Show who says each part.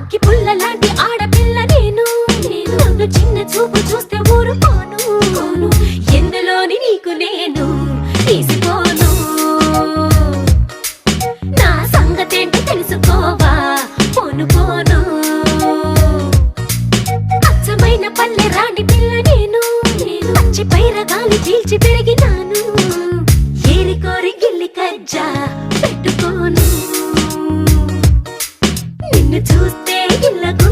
Speaker 1: అక్కి పుల్ల లాంటి ఆడపిల్ల నేను నన్ను చిన్న చూపు చూస్తే ఊరుకోను ఎందులోని నీకు నేను తీసుకోను నా సంగతేంటి తెలుసుకోవా పోను పోను అచ్చమైన పల్లె రాణి పిల్ల నేను పచ్చి పైరగాలి పీల్చి పెరిగినాను ఏరి కోరి గిల్లి కజ్జా పెట్టుకోను నిన్ను చూస్తే ఇళ్ళకు